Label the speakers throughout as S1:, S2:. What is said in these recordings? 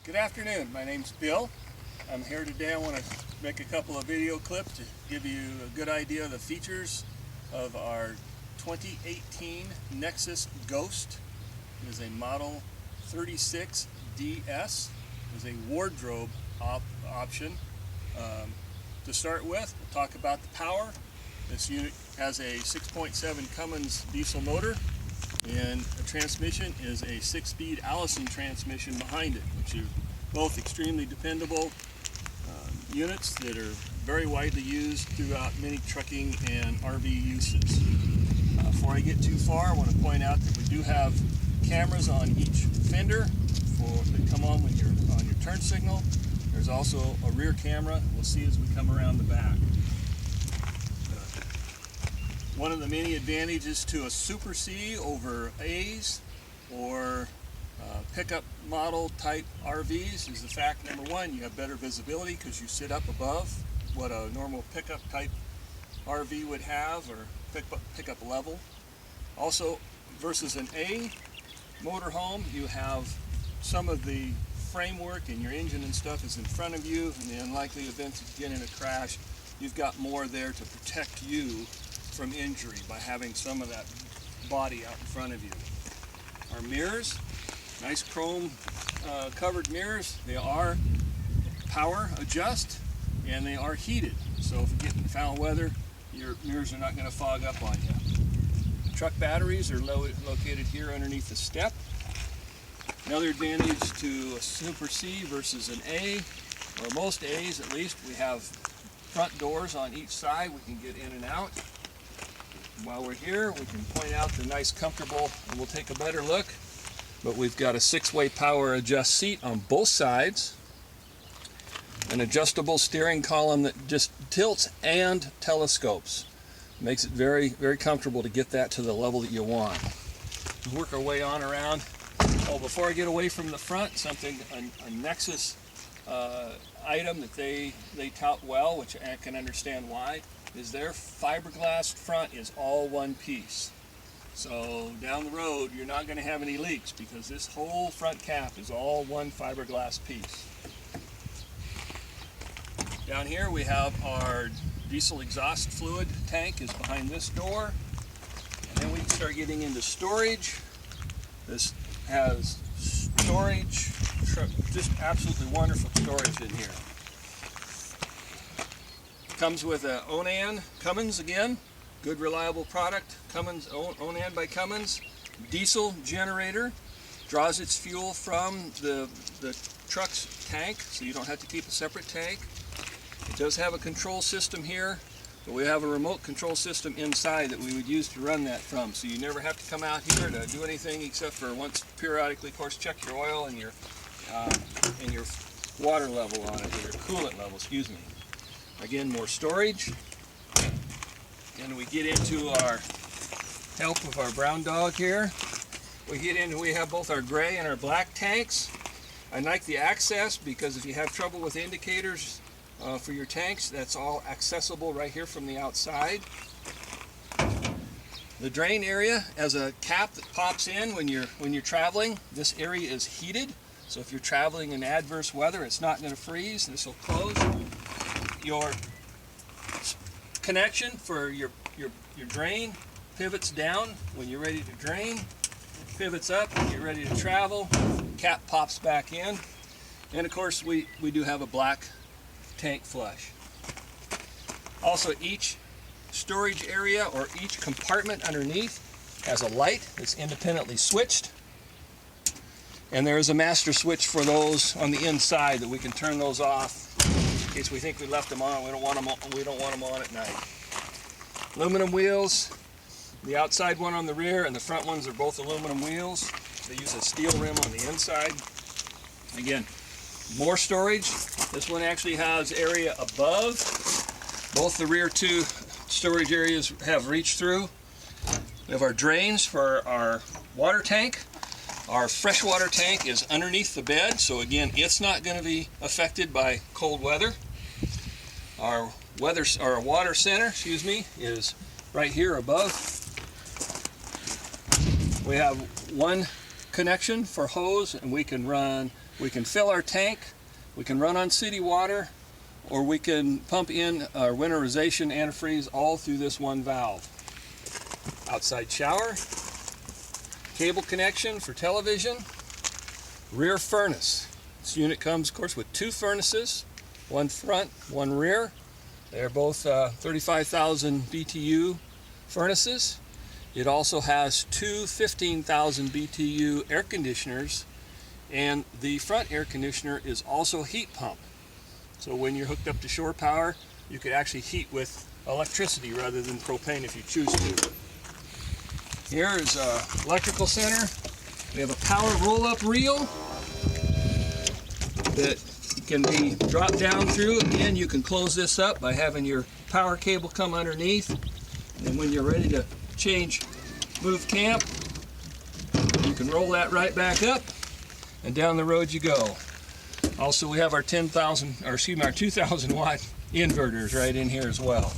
S1: Good afternoon, my name's Bill. I'm here today. I want to make a couple of video clips to give you a good idea of the features of our 2018 Nexus Ghost. It is a Model 36DS. It is a wardrobe option. To start with, we'll talk about the power. This unit has a 6.7 Cummins diesel motor, and the transmission is a 6-speed Allison transmission behind it, which are both extremely dependable units that are very widely used throughout many trucking and RV uses. Before I get too far, I want to point out that we do have cameras on each fender that come on when you're on your turn signal. There's also a rear camera we'll see as we come around the back. One of the many advantages to a Super C over A's or pickup model type RVs is the fact, number one, you have better visibility because you sit up above what a normal pickup type RV would have, or pickup level. Also, versus an A motorhome, you have some of the framework and your engine and stuff is in front of you. In the unlikely event that you get in a crash, you've got more there to protect you from injury by having some of that body out in front of you. Our mirrors, nice chrome covered mirrors. They are power adjust and they are heated. So if you get in foul weather, your mirrors are not going to fog up on you. Truck batteries are located here underneath the step. Another advantage to a Super C versus an A, or most A's at least, we have front doors on each side. We can get in and out. While we're here, we can point out the nice comfortable, and we'll take a better look, but we've got a 6-way power adjust seat on both sides, an adjustable steering column that just tilts and telescopes. Makes it very, very comfortable to get that to the level that you want. We'll work our way on around. Oh, before I get away from the front, a Nexus item that they tout well, which I can understand why, is their fiberglass front is all one piece. So down the road, you're not going to have any leaks because this whole front cap is all one fiberglass piece. Down here we have our diesel exhaust fluid tank is behind this door. And then we start getting into storage. This has storage, just absolutely wonderful storage in here. Comes with a Onan Cummins again, good reliable product. Cummins, Onan by Cummins, diesel generator, draws its fuel from the truck's tank, so you don't have to keep a separate tank. It does have a control system here, but we have a remote control system inside that we would use to run that from, so you never have to come out here to do anything except for once periodically, of course, check your oil and your water level on it, or your coolant level, excuse me. Again, more storage. And we get into our help of our brown dog here. We have both our gray and our black tanks. I like the access because if you have trouble with indicators for your tanks, that's all accessible right here from the outside. The drain area has a cap that pops in when you're traveling. This area is heated, so if you're traveling in adverse weather, it's not going to freeze. This will close. Your connection for your drain pivots down when you're ready to drain, pivots up when you're ready to travel, cap pops back in, and of course we do have a black tank flush. Also, each storage area or each compartment underneath has a light that's independently switched, and there is a master switch for those on the inside that we can turn those off in case we think we left them on. We don't want them on at night. Aluminum wheels. The outside one on the rear and the front ones are both aluminum wheels. They use a steel rim on the inside. Again, more storage. This one actually has area above. Both the rear two storage areas have reach through. We have our drains for our water tank. Our freshwater tank is underneath the bed, so again, it's not going to be affected by cold weather. Our water center, is right here above. We have one connection for hose, and we can run We can fill our tank, we can run on city water, or we can pump in our winterization antifreeze all through this one valve. Outside shower, cable connection for television, rear furnace. This unit comes, of course, with two furnaces, one front, one rear. They're both 35,000 BTU furnaces. It also has two 15,000 BTU air conditioners, and the front air conditioner is also heat pump. So when you're hooked up to shore power, you could actually heat with electricity rather than propane if you choose to. Here is our electrical center. We have a power roll-up reel that can be dropped down through. Again, you can close this up by having your power cable come underneath. And when you're ready to move camp, you can roll that right back up and down the road you go. Also, we have our 2000 watt inverters right in here as well.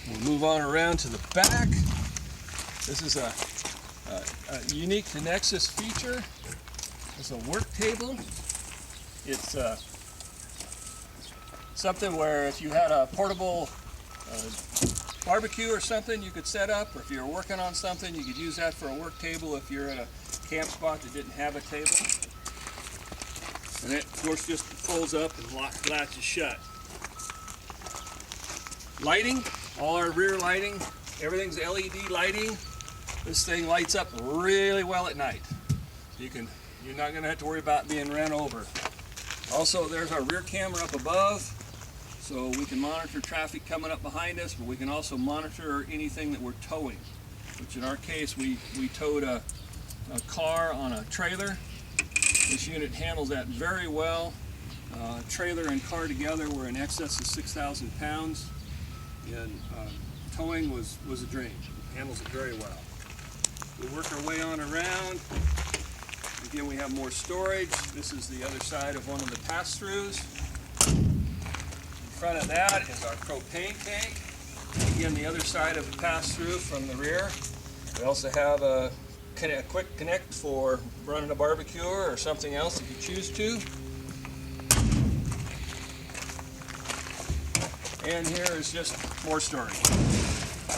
S1: We'll move on around to the back. This is a unique to Nexus feature. It's a work table. It's something where if you had a portable barbecue or something you could set up, or if you're working on something you could use that for a work table if you're at a camp spot that didn't have a table. And it, of course, just folds up and latches shut. Lighting, all our rear lighting, everything's LED lighting. This thing lights up really well at night. You're not going to have to worry about being ran over. Also, there's our rear camera up above, so we can monitor traffic coming up behind us, but we can also monitor anything that we're towing, which in our case, we towed a car on a trailer. This unit handles that very well. Trailer and car together were in excess of 6,000 pounds, and towing was a dream. It handles it very well. We work our way on around. Again, we have more storage. This is the other side of one of the pass-throughs. In front of that is our propane tank. Again, the other side of the pass-through from the rear. We also have a quick connect for running a barbecue or something else if you choose to. And here is just more storage.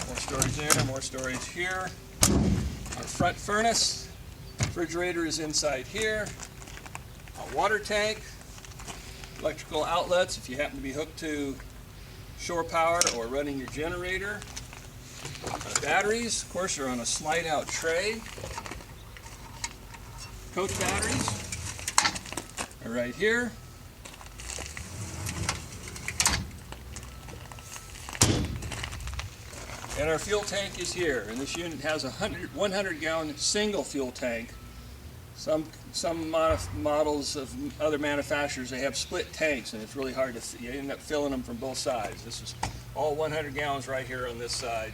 S1: More storage there, more storage here. Our front furnace. Refrigerator is inside here. A water tank. Electrical outlets if you happen to be hooked to shore power or running your generator. Batteries, of course, are on a slide-out tray. Coach batteries are right here. And our fuel tank is here. And this unit has a 100-gallon single fuel tank. Some models of other manufacturers, they have split tanks, and it's really hard to, you end up filling them from both sides. This is all 100 gallons right here on this side.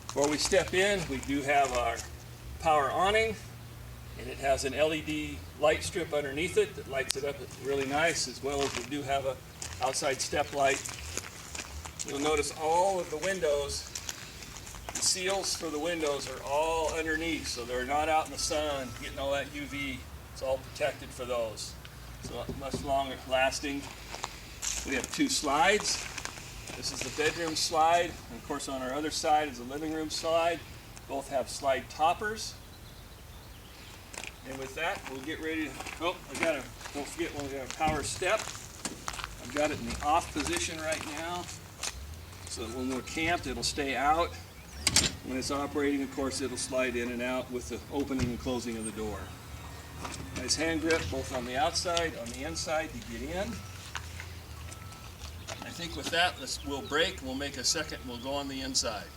S1: Before we step in, we do have our power awning, and it has an LED light strip underneath it that lights it up really nice, as well as we do have a outside step light. You'll notice all of the windows, the seals for the windows are all underneath, so they're not out in the sun getting all that UV. It's all protected for those. So much longer lasting. We have two slides. This is the bedroom slide, and of course on our other side is the living room slide. Both have slide toppers. And with that, we'll get ready to, don't forget when we got a power step. I've got it in the off position right now. So when we're camped, it'll stay out. When it's operating, of course, it'll slide in and out with the opening and closing of the door. Nice hand grip, both on the outside, on the inside to get in. I think with that, we'll break, we'll make a second, we'll go on the inside.